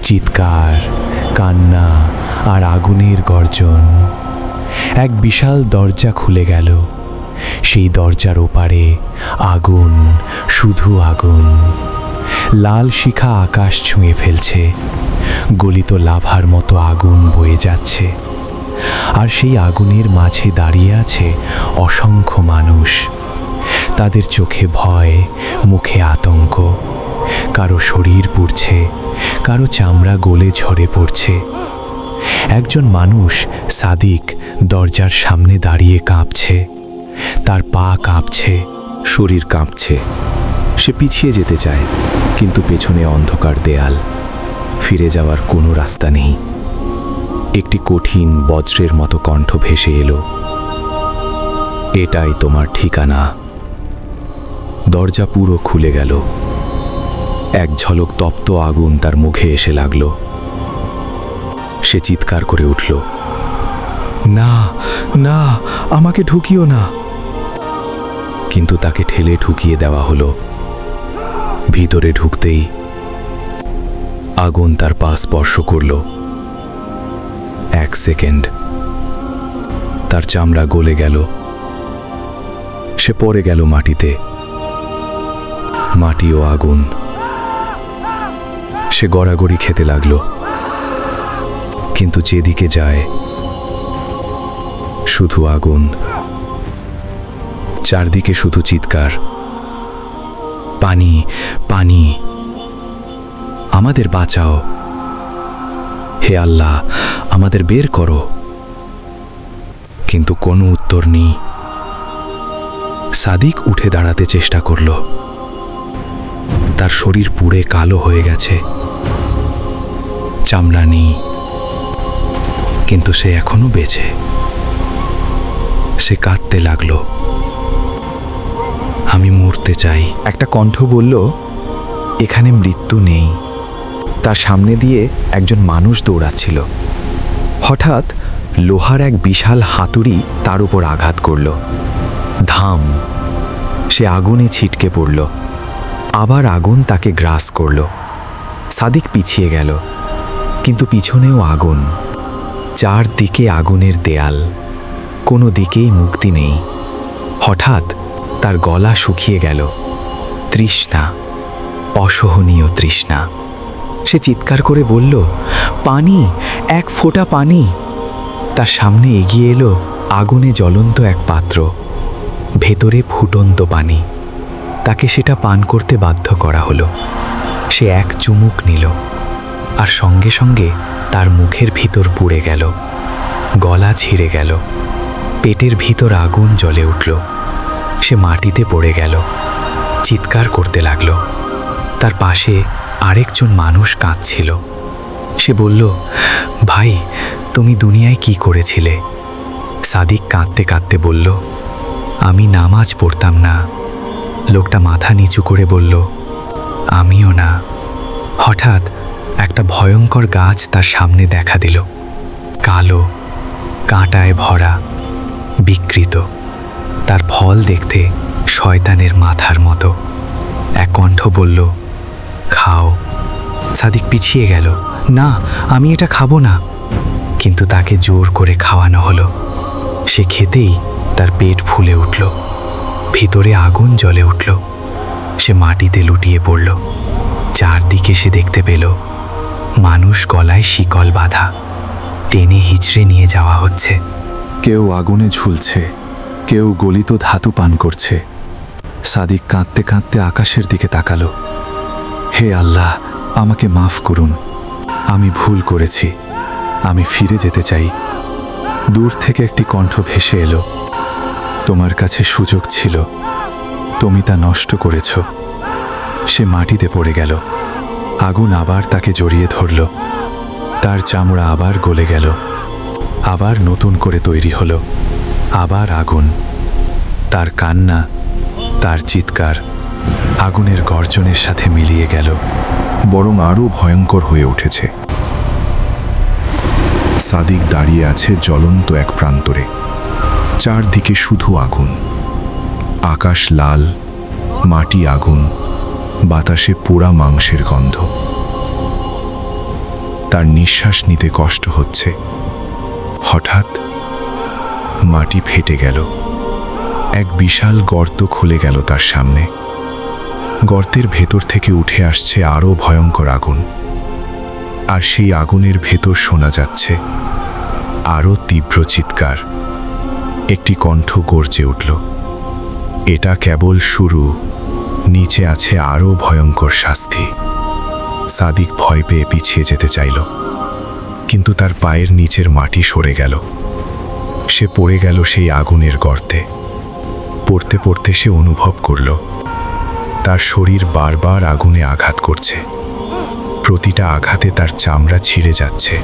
চিৎকার, কান্না আর আগুনের গর্জন। এক বিশাল দরজা খুলে গেল। সেই দরজার ওপারে আগুন, শুধু আগুন। লাল শিখা আকাশ ছুঁয়ে ফেলছে, গলিত লাভার মতো আগুন বয়ে যাচ্ছে। আর সেই আগুনের মাঝে দাঁড়িয়ে আছে অসংখ্য মানুষ। তাদের চোখে ভয়, মুখে আতঙ্ক। কারো শরীর পুড়ছে, কারো চামড়া গলে ঝরে পড়ছে। একজন মানুষ, সাদিক, দরজার সামনে দাঁড়িয়ে কাঁপছে। তার পা কাঁপছে, শরীর কাঁপছে। সে পিছিয়ে যেতে চায়, কিন্তু পেছনে অন্ধকার দেয়াল। ফিরে যাওয়ার কোনো রাস্তা নেই। একটি কঠিন বজ্রের মতো কণ্ঠ ভেসে এলো, এটাই তোমার ঠিকানা। দরজা পুরো খুলে গেল। এক ঝলক তপ্ত আগুন তার মুখে এসে লাগলো। সে চিৎকার করে উঠল, না না, আমাকে ঢুকিও না। কিন্তু তাকে ঠেলে ঢুকিয়ে দেওয়া হলো। ভিতরে ঢুকতেই আগুন তার পা স্পর্শ করল। 1 সেকেন্ড, তার চামড়া গলে গেল। সে পড়ে গেল মাটিতে। মাটি ও আগুন। সে গড়াগড়ি খেতে লাগলো, কিন্তু যেদিকে যায় শুধু আগুন। চারদিকে শুধু চিৎকার, পানি পানি, আমাদের বাঁচাও, হে আল্লাহ আমাদের বের করো। কিন্তু কোনো উত্তর নেই। সাদিক উঠে দাঁড়াতে চেষ্টা করল। তার শরীর পুড়ে কালো হয়ে গেছে, চামড়া নেই, কিন্তু সে এখনো বেঁচে। সে কাঁদতে লাগলো, আমি মরতে চাই। একটা কণ্ঠ বলল, এখানে মৃত্যু নেই। তার সামনে দিয়ে একজন মানুষ দৌড়াচ্ছিল। হঠাৎ লোহার এক বিশাল হাতুড়ি তার উপর আঘাত করল। ধাম! সে আগুনে ছিটকে পড়ল। আবার আগুন তাকে গ্রাস করল। সাদিক পিছিয়ে গেল, কিন্তু পিছনেও আগুন। চারদিকে আগুনের দেয়াল, কোনো দিকেই মুক্তি নেই। হঠাৎ তার গলা শুকিয়ে গেল। তৃষ্ণা, অসহনীয় তৃষ্ণা। সে চিৎকার করে বলল, পানি, এক ফোঁটা পানি। তার সামনে এগিয়ে এলো আগুনে জ্বলন্ত এক পাত্র, ভেতরে ফুটন্ত পানি। তাকে সেটা পান করতে বাধ্য করা হলো। সে এক চুমুক নিল, আর সঙ্গে সঙ্গে তার মুখের ভিতর পুড়ে গেল। গলা ছিঁড়ে গেল, পেটের ভিতর আগুন জ্বলে উঠল। সে মাটিতে পড়ে গেল, চিৎকার করতে লাগলো। তার পাশে আরেকজন মানুষ কাঁদছিল। সে বলল, ভাই, তুমি দুনিয়ায় কি করেছিলে? সাদিক কাঁদতে কাঁদতে বলল, আমি নামাজ পড়তাম না। লোকটা মাথা নিচু করে বলল, আমিও না। হঠাৎ একটা ভয়ঙ্কর গাছ তার সামনে দেখা দিল। কালো, কাঁটায় ভরা, বিকৃত। তার ফল দেখতে শয়তানের মাথার মতো। এক কণ্ঠ বলল, খাও। সাদিক পিছিয়ে গেল, না, আমি এটা খাবো না। কিন্তু তাকে জোর করে খাওয়ানো হলো। সে খেতেই তার পেট ফুলে উঠল, ভিতরে আগুন জ্বলে উঠল। সে মাটিতে লুটিয়ে পড়ল। চারদিকে সে দেখতে পেল মানুষ গলায় শিকল বাঁধা, টেনে হিচড়ে নিয়ে যাওয়া হচ্ছে। কেউ আগুনে ঝুলছে, কেউ গলিত ধাতু পান করছে। সাদিক কাঁদতে কাঁদতে আকাশের দিকে তাকালো। হে আল্লাহ, আমাকে মাফ করুন। আমি ভুল করেছি। আমি ফিরে যেতে চাই। দূর থেকে একটি কণ্ঠ ভেসে এলো, তোমার কাছে সুযোগ ছিল, তুমি তা নষ্ট করেছ। সে মাটিতে পড়ে গেল। আগুন আবার তাকে জড়িয়ে ধরল। তার চামড়া আবার গলে গেল। আবার নতুন করে তৈরি হলো। আবার আগুন। তার কান্না, তার চিৎকার আগুনের গর্জনের সাথে মিলিয়ে গেল, বরং আরও ভয়ঙ্কর হয়ে উঠেছে। সাদিক দাঁড়িয়ে আছে জ্বলন্ত এক প্রান্তরে। চারদিকে শুধু আগুন। আকাশ লাল, মাটি আগুন, বাতাসে পোড়া মাংসের গন্ধ। তার নিঃশ্বাস নিতে কষ্ট হচ্ছে। হঠাৎ মাটি ফেটে গেল, এক বিশাল গর্ত খুলে গেল তার সামনে। গর্তের ভেতর থেকে উঠে আসছে আরও ভয়ঙ্কর আগুন, আর সেই আগুনের ভেতর শোনা যাচ্ছে আরও তীব্র চিৎকার। একটি কণ্ঠ গর্জে উঠল, এটা কেবল শুরু, নিচে আছে আরও ভয়ঙ্কর শাস্তি। সাদিক ভয় পেয়ে পিছিয়ে যেতে চাইল, কিন্তু তার পায়ের নিচের মাটি সরে গেল। সে পড়ে গেল সেই আগুনের গর্তে। পড়তে পড়তে সে অনুভব করল তার শরীর বারবার আগুনে আঘাত করছে। প্রতিটা আঘাতে তার চামড়া ছিঁড়ে যাচ্ছে,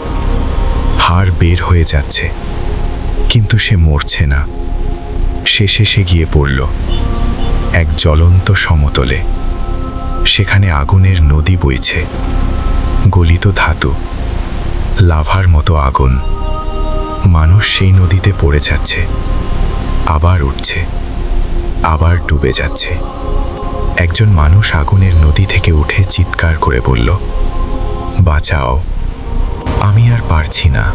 হাড় বের হয়ে যাচ্ছে, কিন্তু সে মরছে না। শেষে সে গিয়ে পড়ল এক জ্বলন্ত সমতলে। সেখানে আগুনের নদী বইছে, গলিত ধাতু, লাভার মতো আগুন। মানুষ সেই নদীতে পড়ে যাচ্ছে, আবার উঠছে, আবার ডুবে যাচ্ছে। একজন মানুষ আগুনের নদী থেকে উঠে চিৎকার করে বলল, বাঁচাও, আমি আর পারছি না।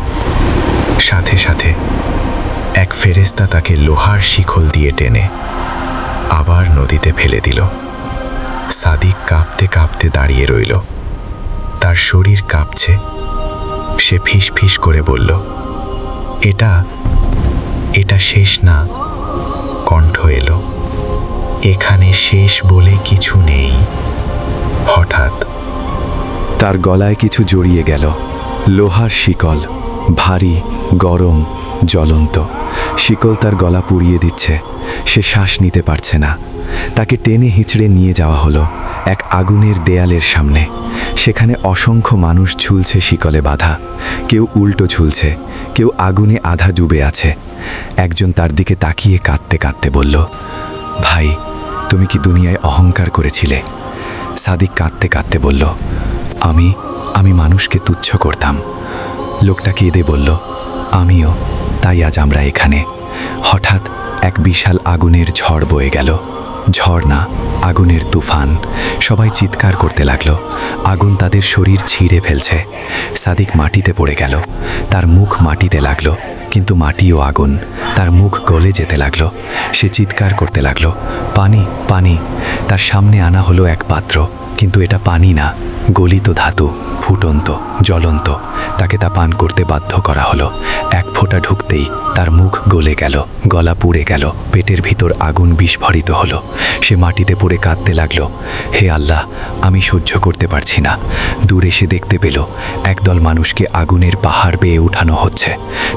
সাথে সাথে এক ফেরেশতা তাকে লোহার শিকল দিয়ে টেনে আবার নদীতে ফেলে দিল। সাদিক কাঁপতে কাঁপতে দাঁড়িয়ে রইল, তার শরীর কাঁপছে। সে ফিস ফিস করে বলল, এটা শেষ না। কণ্ঠ এলো, এখানে শেষ বলে কিছু নেই। হঠাৎ তার গলায় কিছু জড়িয়ে গেল, লোহার শিকল, ভারী, গরম, জ্বলন্ত। শিকল তার গলা পুড়িয়ে দিচ্ছে। সে শ্বাস নিতে পারছে না। তাকে টেনে হিঁচড়ে নিয়ে যাওয়া হলো এক আগুনের দেয়ালের সামনে। সেখানে অসংখ্য মানুষ ঝুলছে শিকলে বাঁধা। কেউ উল্টো ঝুলছে, কেউ আগুনে আধা ডুবে আছে। একজন তার দিকে তাকিয়ে কাঁদতে কাঁদতে বলল, ভাই, তুমি কি দুনিয়ায় অহংকার করেছিলে? সাদিক কাঁদতে কাঁদতে বলল, আমি মানুষকে তুচ্ছ করতাম। লোকটা কেঁদে বলল, আমিও, তাই আজ আমরা এখানে। হঠাৎ এক বিশাল আগুনের ঝড় বয়ে গেল। ঝড় না, আগুনের তুফান। সবাই চিৎকার করতে লাগলো। আগুন তাদের শরীর ছিঁড়ে ফেলছে। সাদিক মাটিতে পড়ে গেল। তার মুখ মাটিতে লাগলো, কিন্তু মাটিও আগুন। তার মুখ গলে যেতে লাগলো। সে চিৎকার করতে লাগলো, পানি, পানি। তার সামনে আনা হলো এক পাত্র, কিন্তু এটা পানি না, গলিত ধাতু, ফুটন্ত, জ্বলন্ত। তাকে তা পান করতে বাধ্য করা হলো। এক ফোঁটা ঢুকতেই তার মুখ গলে গেল, গলা পুড়ে গেল, পেটের ভিতর আগুন বিস্ফোরিত হলো। সে মাটিতে পড়ে কাঁদতে লাগলো, হে আল্লাহ, আমি সহ্য করতে পারছি না। দূরে সে দেখতে পেল একদল মানুষকে আগুনের পাহাড় বেয়ে উঠানো হচ্ছে।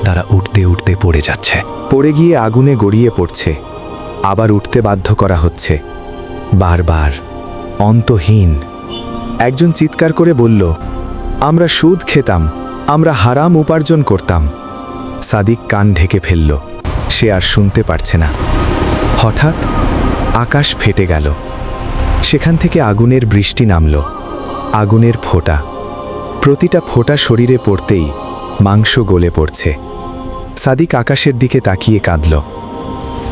তারা উঠতে উঠতে পড়ে যাচ্ছে, পড়ে গিয়ে আগুনে গড়িয়ে পড়ছে, আবার উঠতে বাধ্য করা হচ্ছে, বারবার, অন্তহীন। একজন চিৎকার করে বলল, আমরা সুদ খেতাম, আমরা হারাম উপার্জন করতাম। সাদিক কান ঢেকে ফেলল, সে আর শুনতে পারছে না। হঠাৎ আকাশ ফেটে গেল। সেখান থেকে আগুনের বৃষ্টি নামল, আগুনের ফোঁটা। প্রতিটা ফোঁটা শরীরে পড়তেই মাংস গলে পড়ছে। সাদিক আকাশের দিকে তাকিয়ে কাঁদল,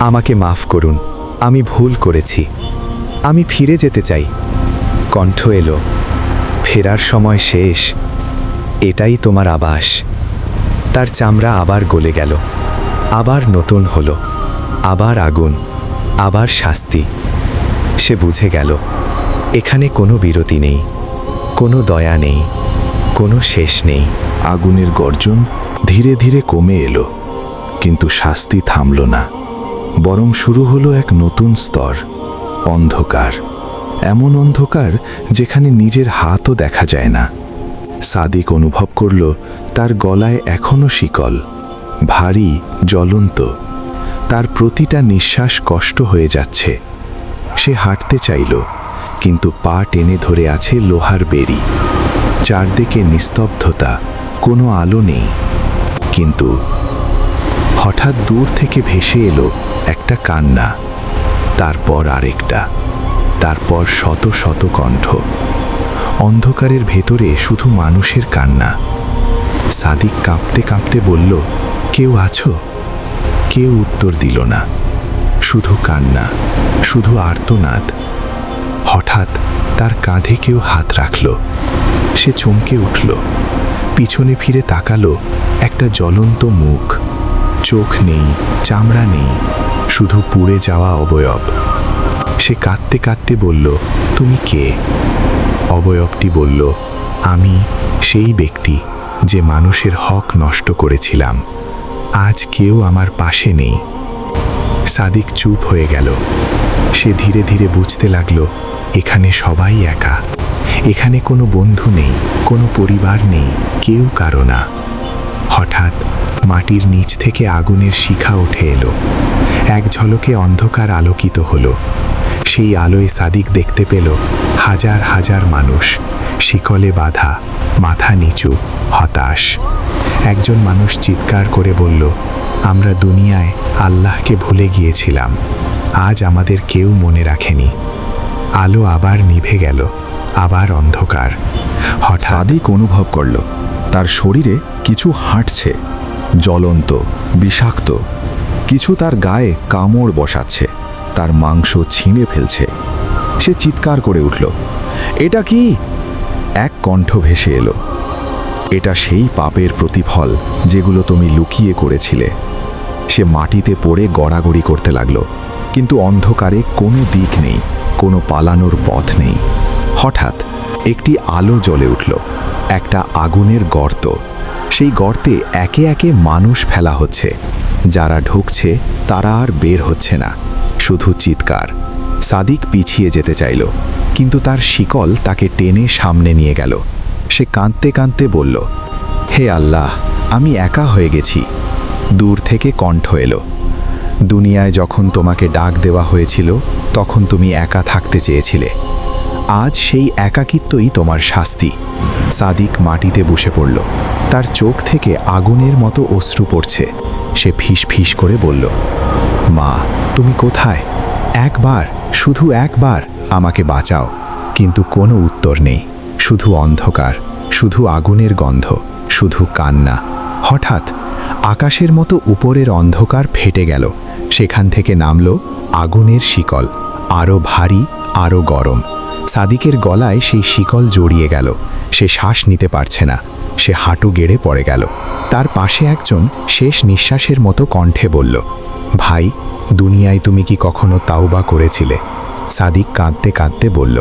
আমাকে মাফ করুন, আমি ভুল করেছি, আমি ফিরে যেতে চাই। কণ্ঠ এলো, ফেরার সময় শেষ, এটাই তোমার আবাস। তার চামড়া আবার গলে গেল, আবার নতুন হলো, আবার আগুন, আবার শাস্তি। সে বুঝে গেল, এখানে কোনো বিরতি নেই, কোনো দয়া নেই, কোনো শেষ নেই। আগুনের গর্জন ধীরে ধীরে কমে এলো, কিন্তু শাস্তি থামল না। বরং শুরু হলো এক নতুন স্তর, অন্ধকার। এমন অন্ধকার যেখানে নিজের হাতও দেখা যায় না। সাদিক অনুভব করল তার গলায় এখনো শিকল, ভারী, জ্বলন্ত। তার প্রতিটা নিঃশ্বাস কষ্ট হয়ে যাচ্ছে। সে হাঁটতে চাইল, কিন্তু পা টেনে ধরে আছে লোহার বেড়ি। চারদিকে নিস্তব্ধতা, কোনো আলো নেই। কিন্তু হঠাৎ দূর থেকে ভেসে এলো একটা কান্না, তারপর আরেকটা, তারপর শত শত কণ্ঠ। অন্ধকারের ভেতরে শুধু মানুষের কান্না। সাদিক কাঁপতে কাঁপতে বলল, কেউ আছো? কেউ উত্তর দিল না। শুধু কান্না, শুধু আর্তনাদ। হঠাৎ তার কাঁধে কেউ হাত রাখল। সে চমকে উঠল। পিছনে ফিরে তাকালো একটা জ্বলন্ত মুখ। চোখ নেই, চামড়া নেই, শুধু পুড়ে যাওয়া অবয়ব। সে কাঁদতে কাঁদতে বলল, তুমি কে? অবয়বটি বলল, আমি সেই ব্যক্তি যে মানুষের হক নষ্ট করেছিলাম। আজ কেউ আমার পাশে নেই। সাদিক চুপ হয়ে গেল। সে ধীরে ধীরে বুঝতে লাগলো, এখানে সবাই একা। এখানে কোনো বন্ধু নেই, কোনো পরিবার নেই, কেউ কারো না। হঠাৎ মাটির নিচ থেকে আগুনের শিখা উঠে এলো। এক ঝলকে অন্ধকার আলোকিত হলো। সেই আলোয় সাদিক দেখতে পেল হাজার হাজার মানুষ, শিকলে বাঁধা, মাথা নিচু, হতাশ। একজন মানুষ চিৎকার করে বলল, আমরা দুনিয়ায় আল্লাহকে ভুলে গিয়েছিলাম, আজ আমাদের কেউ মনে রাখেনি। আলো আবার নিভে গেল, আবার অন্ধকার। হঠাৎ সাদিক অনুভব করল তার শরীরে কিছু হাঁটছে, জ্বলন্ত, বিষাক্ত। কিছু তার গায়ে কামড় বসাচ্ছে, তার মাংস ছিঁড়ে ফেলছে। সে চিৎকার করে উঠল, এটা কি? এক কণ্ঠ ভেসে এলো, এটা সেই পাপের প্রতিফল যেগুলো তুমি লুকিয়ে করেছিলে। সে মাটিতে পড়ে গড়াগড়ি করতে লাগলো, কিন্তু অন্ধকারে কোনো দিক নেই, কোনো পালানোর পথ নেই। হঠাৎ একটি আলো জ্বলে উঠল, একটা আগুনের গর্ত। সেই গর্তে একে একে মানুষ ফেলা হচ্ছে। যারা ঢুকছে তারা আর বের হচ্ছে না, শুধু চিৎকার। সাদিক পিছিয়ে যেতে চাইল, কিন্তু তার শিকল তাকে টেনে সামনে নিয়ে গেল। সে কাঁদতে কাঁদতে বলল, হে আল্লাহ, আমি একা হয়ে গেছি। দূর থেকে কণ্ঠ এলো, দুনিয়ায় যখন তোমাকে ডাক দেওয়া হয়েছিল তখন তুমি একা থাকতে চেয়েছিলে। আজ সেই একাকিত্বই তোমার শাস্তি। সাদিক মাটিতে বসে পড়ল, তার চোখ থেকে আগুনের মতো অশ্রু পড়ছে। সে ফিস ফিস করে বলল, মা, তুমি কোথায়? একবার, শুধু একবার আমাকে বাঁচাও। কিন্তু কোনো উত্তর নেই, শুধু অন্ধকার, শুধু আগুনের গন্ধ, শুধু কান্না। হঠাৎ আকাশের মতো উপরের অন্ধকার ফেটে গেল। সেখান থেকে নামল আগুনের শিকল, আরও ভারী, আরও গরম। সাদিকের গলায় সেই শিকল জড়িয়ে গেল। সে শ্বাস নিতে পারছে না। সে হাঁটু গেড়ে পড়ে গেল। তার পাশে একজন শেষ নিঃশ্বাসের মতো কণ্ঠে বলল, ভাই, দুনিয়ায় তুমি কি কখনো তাওবা করেছিলে? সাদিক কাঁদতে কাঁদতে বলল,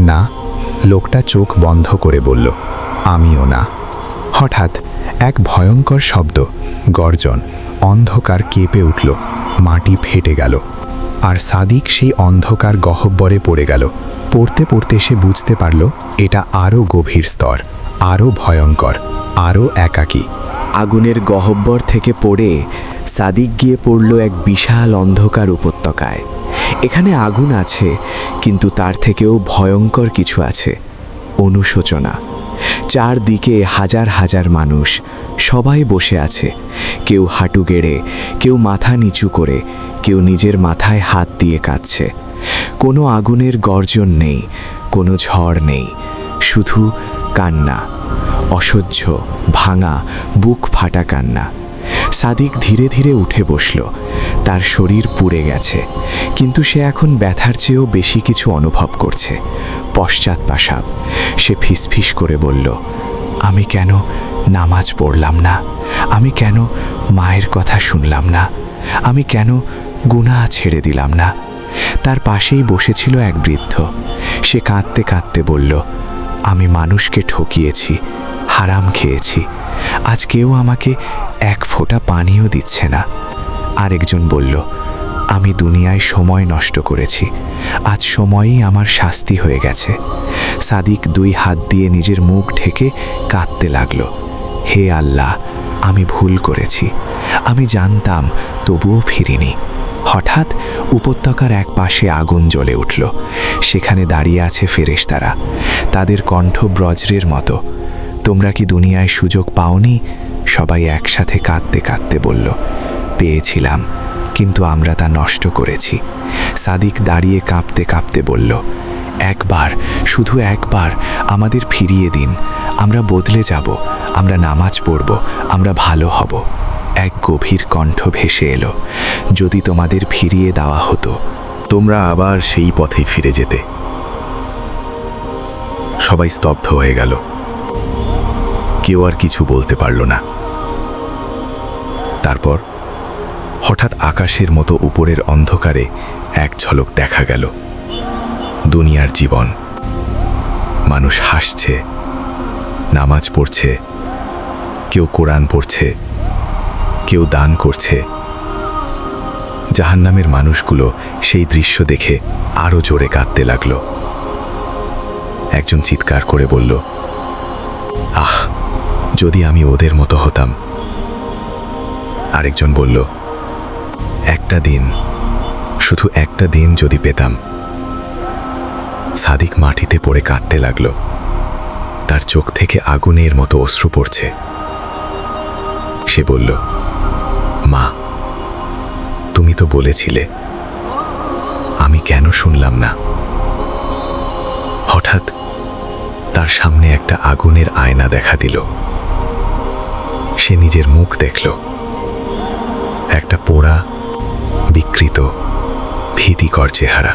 না। লোকটা চোখ বন্ধ করে বলল, আমিও না। হঠাৎ এক ভয়ঙ্কর শব্দ, গর্জন, অন্ধকার কেঁপে উঠল, মাটি ফেটে গেল। আর সাদিক সেই অন্ধকার গহ্বরে পড়ে গেল। পড়তে পড়তে সে বুঝতে পারল এটা আরও গভীর স্তর, আরও ভয়ঙ্কর, আরও একাকী। আগুনের গহ্বর থেকে পড়ে সাদিক গিয়ে পড়ল এক বিশাল অন্ধকার উপত্যকায়। এখানে আগুন আছে, কিন্তু তার থেকেও ভয়ঙ্কর কিছু আছে, অনুশোচনা। চারদিকে হাজার হাজার মানুষ, সবাই বসে আছে। কেউ হাঁটু গেড়ে, কেউ মাথা নিচু করে, কেউ নিজের মাথায় হাত দিয়ে কাঁদছে। কোনো আগুনের গর্জন নেই, কোনো ঝড় নেই, শুধু কান্না, অসহ্য, ভাঙা, বুক ফাটা কান্না। সাদিক ধীরে ধীরে উঠে বসল। তার শরীর পুড়ে গেছে, কিন্তু সে এখন ব্যথার চেয়েও বেশি কিছু অনুভব করছে, পশ্চাৎপাসাব। সে ফিসফিস করে বলল, আমি কেন নামাজ পড়লাম না? আমি কেন মায়ের কথা শুনলাম না? আমি কেন গুনাহ ছেড়ে দিলাম না? তার পাশেই বসেছিল এক বৃদ্ধ। সে কাঁদতে কাঁদতে বলল, আমি মানুষকে ঠকিয়েছি, হারাম খেয়েছি। আজ কেউ আমাকে এক ফোঁটা পানিও দিচ্ছে না। আরেকজন বলল, আমি দুনিয়ায় সময় নষ্ট করেছি, আজ সময়ই আমার শাস্তি হয়ে গেছে। সাদিক দুই হাত দিয়ে নিজের মুখ ঢেকে কাঁদতে লাগল, হে আল্লাহ, আমি ভুল করেছি, আমি জানতাম, তবুও ফিরিনি। হঠাৎ উপত্যকার এক পাশে আগুন জ্বলে উঠল। সেখানে দাঁড়িয়ে আছে ফেরেশতারা। তাদের কণ্ঠ বজ্রের মতো, তোমরা কি দুনিয়ায় সুযোগ পাওনি? সবাই একসাথে কাঁদতে কাঁদতে বলল, পেয়েছিলাম, কিন্তু আমরা তা নষ্ট করেছি। সাদিক দাঁড়িয়ে কাঁপতে কাঁপতে বলল, একবার, শুধু একবার আমাদের ফিরিয়ে দিন। আমরা বদলে যাব, আমরা নামাজ পড়ব, আমরা ভালো হব। এক গভীর কণ্ঠ ভেসে এলো, যদি তোমাদের ফিরিয়ে দেওয়া হতো, তোমরা আবার সেই পথে ফিরে যেতে। সবাই স্তব্ধ হয়ে গেল। কেউ আর কিছু বলতে পারল না। তারপর হঠাৎ আকাশের মতো উপরের অন্ধকারে এক ঝলক দেখা গেল। দুনিয়ার জীবন। মানুষ হাসছে, নামাজ পড়ছে, কেউ কোরআন পড়ছে, কেউ দান করছে। জাহান্নামের মানুষগুলো সেই দৃশ্য দেখে আরো জোরে কাঁদতে লাগলো। একজন চিৎকার করে বলল, আহ, যদি আমি ওদের মতো হতাম। আরেকজন বলল, একটা দিন, শুধু একটা দিন যদি পেতাম। সাদিক মাটিতে পড়ে কাঁদতে লাগলো। তার চোখ থেকে আগুনের মতো অশ্রু পড়ছে। সে বলল, মা, তুমি তো বলেছিলে, আমি কেন শুনলাম না? হঠাৎ তার সামনে একটা আগুনের আয়না দেখা দিল। সে নিজের মুখ দেখল। একটা পোড়া, বিকৃত, ভীতিকর চেহারা।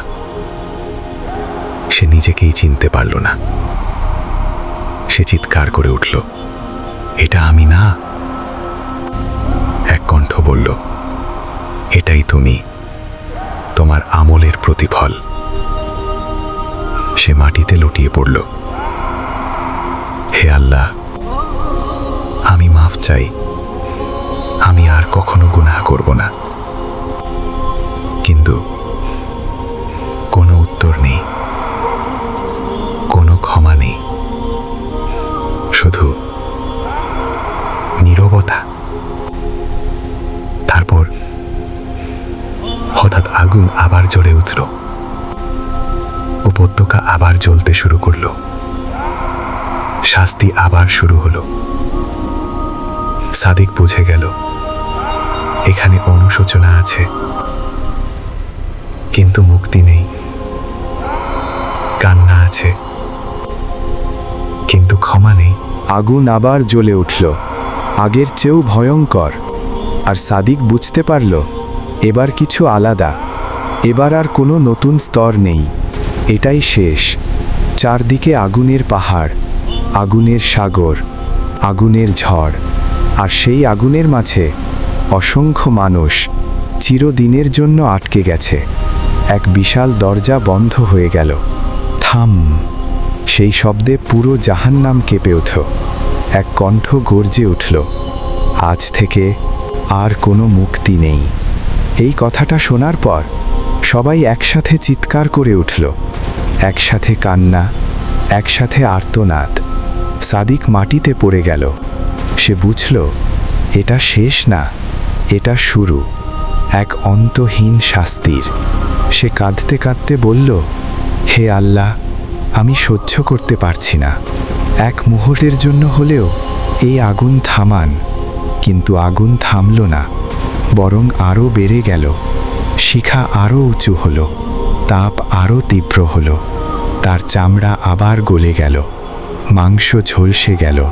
সে নিজেকেই চিনতে পারল না। সে চিৎকার করে উঠল, এটা আমি না। এক কণ্ঠ বলল, এটাই তুমি, তোমার আমলের প্রতিফল। সে মাটিতে লুটিয়ে পড়ল। হে আল্লাহ, আমি মাফ চাই। আমি আর কখনো গুনাহ করব না। কিন্তু কোনো উত্তর নেই, কোনো ক্ষমা নেই, শুধু নীরবতা। তারপর হঠাৎ আগুন আবার জ্বলে উঠল। উপত্যকা আবার জ্বলতে শুরু করলো। শাস্তি আবার শুরু হলো। সাদিক বুঝে গেল, এখানে অনুশোচনা আছে, কিন্তু মুক্তি নেই। কান্না আছে, কিন্তু ক্ষমা নেই। আগুন আবার জ্বলে উঠল, আগের চেয়েও ভয়ঙ্কর। আর সাদিক বুঝতে পারল, এবার কিছু আলাদা। এবার আর কোনো নতুন স্তর নেই, এটাই শেষ। চারদিকে আগুনের পাহাড়, আগুনের সাগর, আগুনের ঝড়। আর সেই আগুনের মাঝে অসংখ্য মানুষ চিরদিনের জন্য আটকে গেছে। এক বিশাল দরজা বন্ধ হয়ে গেল। থাম! সেই শব্দে পুরো জাহান্নাম কেঁপে উঠল। এক কণ্ঠ গর্জে উঠল, আজ থেকে আর কোনো মুক্তি নেই। এই কথাটা শোনার পর সবাই একসাথে চিৎকার করে উঠল, একসাথে কান্না, একসাথে আর্তনাদ। সাদিক মাটিতে পড়ে গেল। সে বুঝল, এটা শেষ না, এটা শুরু এক অন্তহীন শাস্তির। সে কাঁদতে কাঁদতে বলল, হে আল্লাহ, আমি সহ্য করতে পারছি না। এক মুহূর্তের জন্য হলেও এই আগুন থামান। কিন্তু আগুন থামল না, বরং আরও বেড়ে গেল। শিখা আরও উঁচু হলো, তাপ আরও তীব্র হলো। তার চামড়া আবার গলে গেল, মাংস ঝলসে গেল,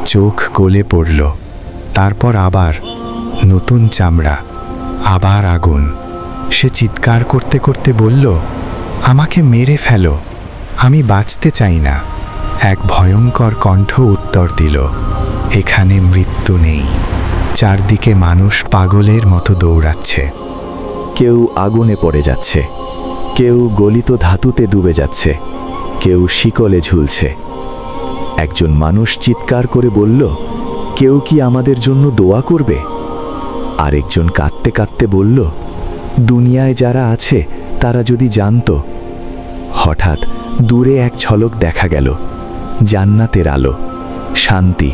চোখ গলে পড়ল। তারপর আবার নতুন চামড়া, আবার আগুন। সে চিৎকার করতে করতে বলল, আমাকে মেরে ফেলো, আমি বাঁচতে চাই না। এক ভয়ঙ্কর কণ্ঠ উত্তর দিল, এখানে মৃত্যু নেই। চারদিকে মানুষ পাগলের মতো দৌড়াচ্ছে। কেউ আগুনে পড়ে যাচ্ছে, কেউ গলিত ধাতুতে ডুবে যাচ্ছে, কেউ শিকলে ঝুলছে। একজন মানুষ চিৎকার করে বলল, কেউ কি আমাদের জন্য দোয়া করবে? আরেকজন কাঁদতে কাঁদতে বলল, দুনিয়ায় যারা আছে তারা যদি জানতো। হঠাৎ দূরে এক ঝলক দেখা গেল, জান্নাতের আলো, শান্তি,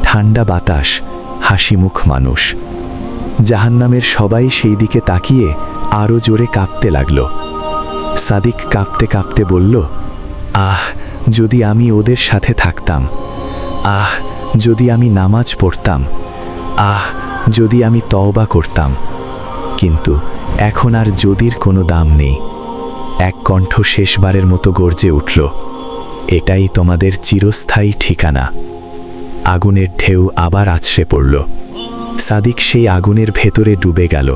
ঠান্ডা বাতাস, হাসিমুখ মানুষ। জাহান্নামের সবাই সেই দিকে তাকিয়ে আরও জোরে কাঁপতে লাগল। সাদিক কাঁপতে কাঁপতে বলল, আহ, যদি আমি ওদের সাথে থাকতাম। আহ, যদি আমি নামাজ পড়তাম। আহ, যদি আমি তওবা করতাম। কিন্তু এখন আর যদির কোনো দাম নেই। এক কণ্ঠ শেষবারের মতো গর্জে উঠল, এটাই তোমাদের চিরস্থায়ী ঠিকানা। আগুনের ঢেউ আবার আছড়ে পড়ল। সাদিক সেই আগুনের ভেতরে ডুবে গেল।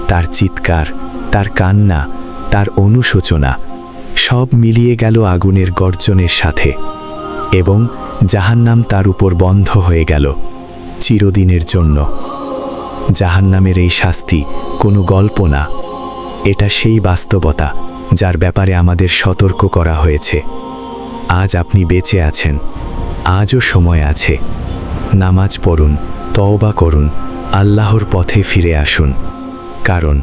তার চিৎকার, তার কান্না, তার অনুশোচনা সব মিলিয়ে গেল আগুনের গর্জনের সাথে। এবং জাহান্নাম তার উপর বন্ধ হয়ে গেল চিরদিনের জন্য। জাহান্নামের এই শাস্তি কোনো গল্প না, এটা সেই বাস্তবতা যার ব্যাপারে আমাদের সতর্ক করা হয়েছে। আজ আপনি বেঁচে আছেন, আজও সময় আছে। নামাজ পড়ুন, তওবা করুন, আল্লাহর পথে ফিরে আসুন, কারণ